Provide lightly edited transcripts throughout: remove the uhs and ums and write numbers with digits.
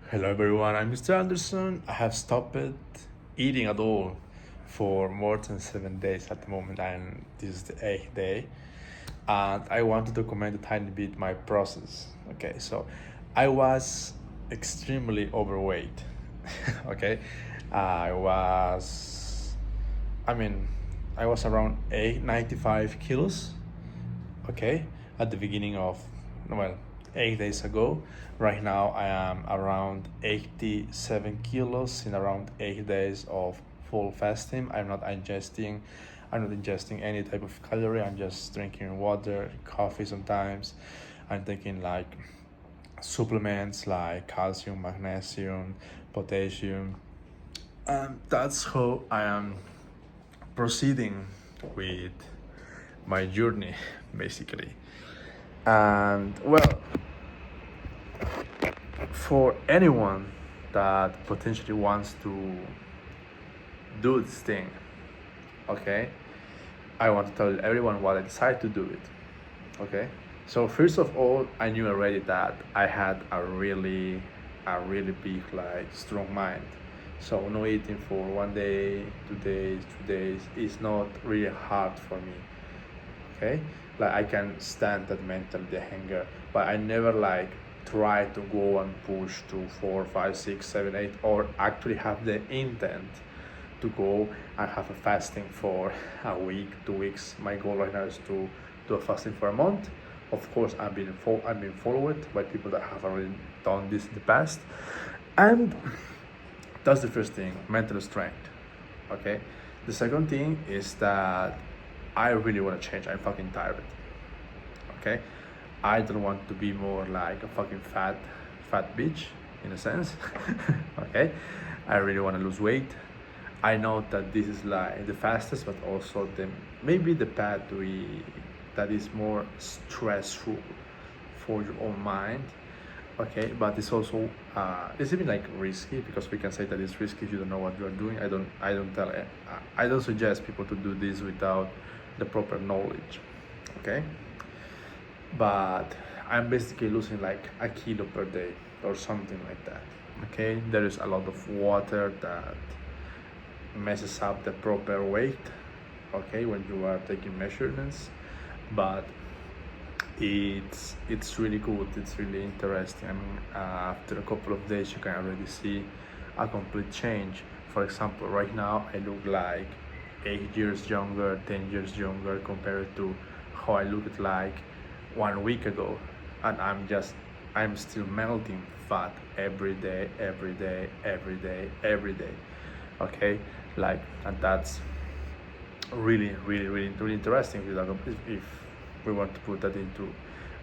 Hello everyone, I'm Mr. Anderson. I have stopped eating at all for more than 7 days at the moment, and this is the eighth day. And I want to document a tiny bit my process. Okay, so I was extremely overweight. Okay, I was, I mean, I was around 95 kilos, okay, at the beginning of, well, 8 days ago. Right now I am around 87 kilos in around 8 days of full fasting. I'm not ingesting any type of calorie. I'm just drinking water, coffee sometimes. I'm taking like supplements like calcium, magnesium, potassium. And that's how I am proceeding with my journey, basically. And well, for anyone that potentially wants to do this thing, okay, I want to tell everyone why I decided to do it. Okay, so first of all, I knew already that I had a really big, like, strong mind. So no eating for 1 day, 2 days, 3 days is not really hard for me. Okay, like I can stand that mental the hunger, but I never like try to go and push to 4, 5, 6, 7, 8, or actually have the intent to go and have a fasting for a week, 2 weeks. My goal right now is to do a fasting for a month. Of course, I've been followed by people that have already done this in the past, and that's the first thing, mental strength. Okay, the second thing is that I really want to change. I'm fucking tired. Okay, I don't want to be more like a fucking fat bitch in a sense. Okay, I really want to lose weight. I know that this is like the fastest, but also the maybe the path that is more stressful for your own mind. Okay, but it's also it's even like risky, because we can say that it's risky if you don't know what you are doing. I don't suggest people to do this without the proper knowledge. Okay, but I'm basically losing like a kilo per day or something like that. Okay, there is a lot of water that messes up the proper weight, okay, when you are taking measurements, but it's really good, it's really interesting. I mean, after a couple of days you can already see a complete change. For example, right now I look like 8 years younger, 10 years younger compared to how I looked like 1 week ago. And I'm still melting fat every day, every day, every day, every day. Okay, like, and that's really, really, really, really interesting if we want to put that into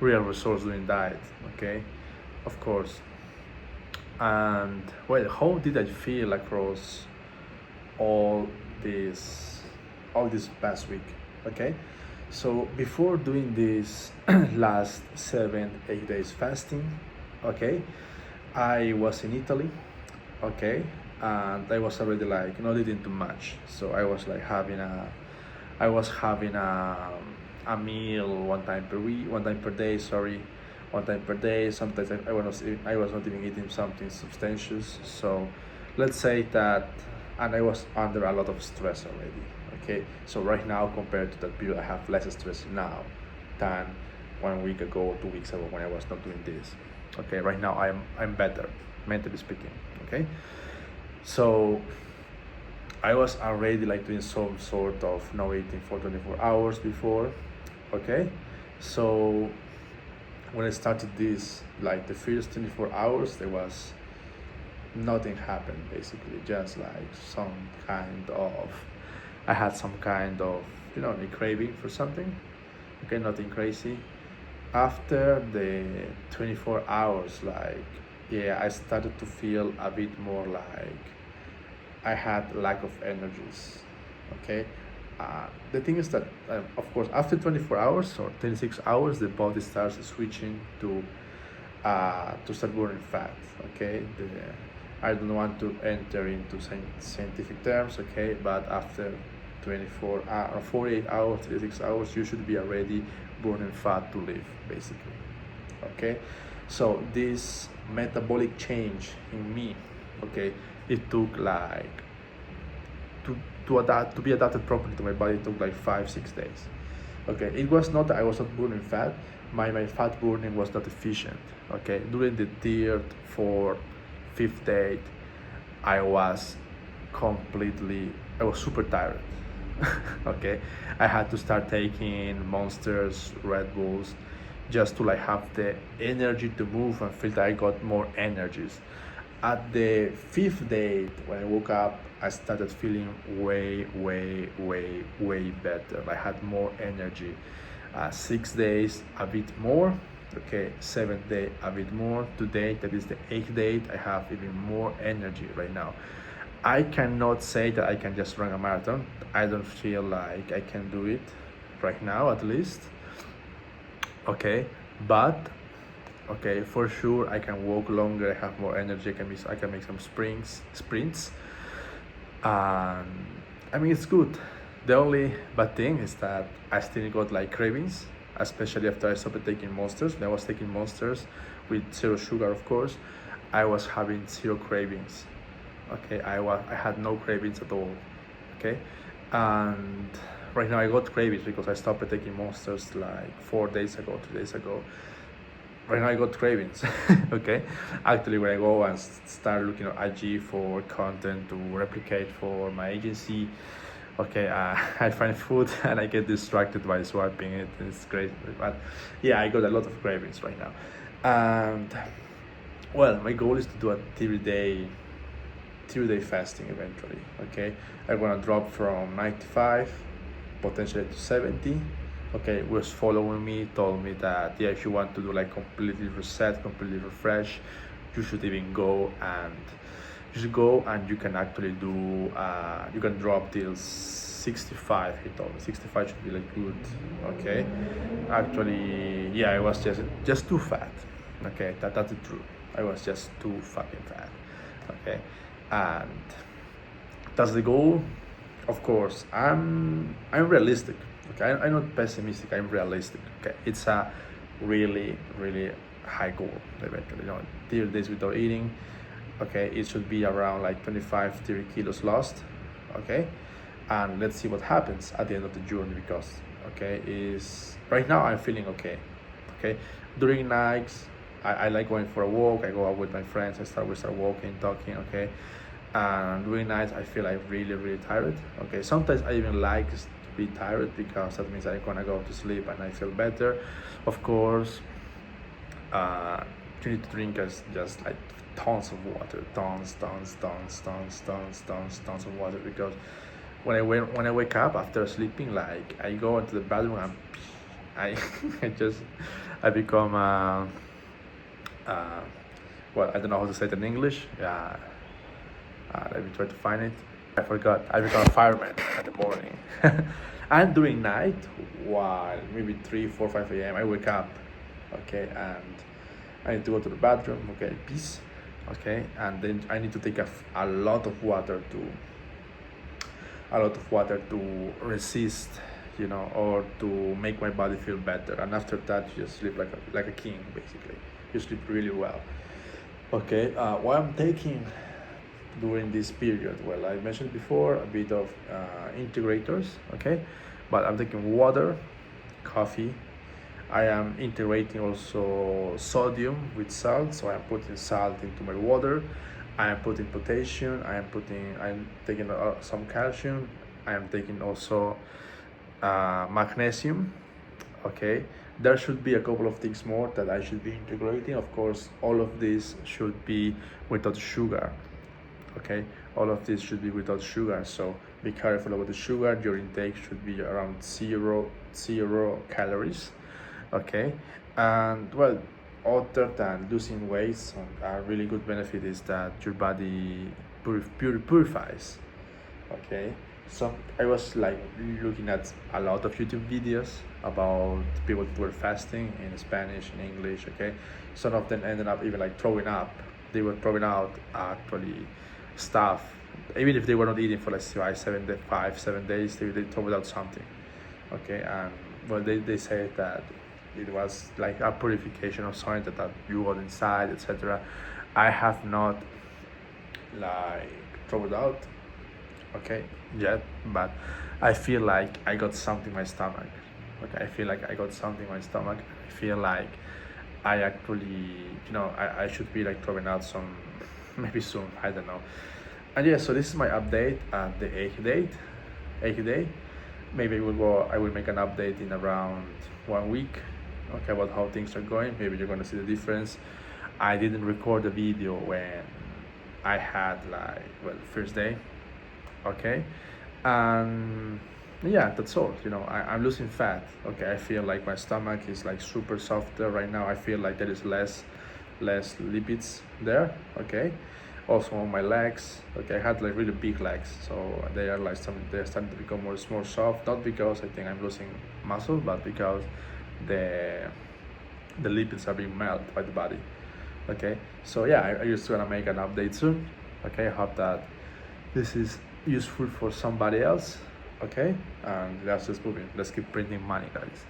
real results doing diet. Okay, of course. And well, how did I feel across all this all this past week? Okay, so before doing this last 7 8 days fasting, okay, I was in Italy. Okay, and I was already like not eating too much, so I was having a meal one time per week, one time per day, sorry, one time per day. Sometimes I was not even eating something substantial. So let's say that, and I was under a lot of stress already. Okay, so right now compared to that period, I have less stress now than 1 week ago or 2 weeks ago when I was not doing this. Okay, right now I'm better, mentally speaking. Okay, so I was already like doing some sort of no eating for 24 hours before. Okay, so when I started this, like the first 24 hours, there was nothing happened basically, just like some kind of, I had some kind of, a craving for something. Okay, nothing crazy. After the 24 hours, like, yeah, I started to feel a bit more like I had lack of energies. Okay, the thing is that, of course, after 24 hours or 36 hours, the body starts switching to start burning fat. Okay, I don't want to enter into scientific terms. Okay, but after 24 or 48 hours, 36 hours, you should be already burning fat to live, basically. Okay, So this metabolic change in me, okay, it took like to be adapted properly to my body. It took like 5-6 days. Okay, it was not that I was not burning fat. My fat burning was not efficient. Okay, during the third, fourth, fifth day, I was I was super tired. Okay, I had to start taking Monsters, Red Bulls, just to like have the energy to move and feel that I got more energies. At the fifth day, when I woke up, I started feeling way better. I had more energy. 6 days, a bit more. Okay, 7th day, a bit more. Today, that is the 8th day, I have even more energy right now. I cannot say that I can just run a marathon. I don't feel like I can do it right now, at least. Okay, but okay, for sure I can walk longer. I have more energy. I can make some sprints. I mean, it's good. The only bad thing is that I still got like cravings, especially after I stopped taking Monsters. When I was taking Monsters with zero sugar, of course, I was having zero cravings. Okay, I had no cravings at all. Okay, and right now I got cravings because I stopped taking Monsters like 4 days ago, 2 days ago. Right now I got cravings. Okay, actually when I go and start looking at IG for content to replicate for my agency, okay, I find food and I get distracted by swiping it. It's great, but yeah, I got a lot of cravings right now. And well, my goal is to do a 3 day fasting eventually. Okay, I want to drop from 95 potentially to 70. Okay, was following me, told me that yeah, if you want to do like completely reset, completely refresh, you should even go and you can actually do you can drop till 65. He told me 65 should be like good. Okay, actually yeah, I was just too fat. Okay, that's the truth. I was just too fucking fat. Okay, and that's the goal. Of course, I'm realistic. Okay, I'm not pessimistic. I'm realistic. Okay, it's a really high goal eventually. 30 days without eating. Okay, it should be around like 25-30 kilos lost. Okay, and let's see what happens at the end of the journey, because okay, is right now I'm feeling okay. Okay, during nights I like going for a walk. I go out with my friends. We start walking, talking. Okay, and during nights I feel like really tired. Okay, sometimes I even like to be tired because that means I'm gonna go to sleep and I feel better. Of course, you need to drink just like tons of water, tons of water, because when I wake up after sleeping, like I go into the bathroom and I I become well, I don't know how to say it in English. Let me try to find it. I forgot. I become a fireman in the morning. And during night, while maybe 3, 4, 5 a.m., I wake up. Okay, and I need to go to the bathroom. Okay, peace. Okay, and then I need to take a lot of water to resist, or to make my body feel better. And after that, you just sleep like a king, basically. You sleep really well. Okay, what I'm taking during this period, well, I mentioned before a bit of integrators. Okay, but I'm taking water, coffee. I am integrating also sodium with salt, so I'm putting salt into my water. I am putting potassium. I'm taking some calcium. I am taking also magnesium. Okay, there should be a couple of things more that I should be integrating. Of course, all of this should be without sugar. Okay, all of this should be without sugar, so be careful about the sugar. Your intake should be around zero calories. Okay, and well, other than losing weight, a really good benefit is that your body purifies. Okay, so I was like looking at a lot of YouTube videos about people who were fasting in Spanish and English. Okay, some of them ended up even like throwing up. They were throwing out actually stuff, even if they were not eating for like 7 days. They throw out something. Okay, and well, they say that it was like a purification of something that you got inside, etc. I have not like thrown it out, okay, yet, but I feel like I got something in my stomach. Okay, I feel like I got something in my stomach. I feel like I actually, I should be like throwing out some, maybe soon, I don't know. And yeah, so this is my update at the eighth day. Maybe I will make an update in around 1 week, okay, about how things are going. Maybe you're gonna see the difference. I didn't record the video when I had first day, okay, and yeah, that's all. I'm losing fat. Okay, I feel like my stomach is like super soft there right now. I feel like there is less lipids there, okay. Also on my legs, okay, I had like really big legs, so they're starting to become more soft, not because I think I'm losing muscle, but because the the lipids are being melted by the body, okay. So yeah, I just gonna make an update soon, okay. I hope that this is useful for somebody else, okay. And let's just move in, let's keep printing money, guys.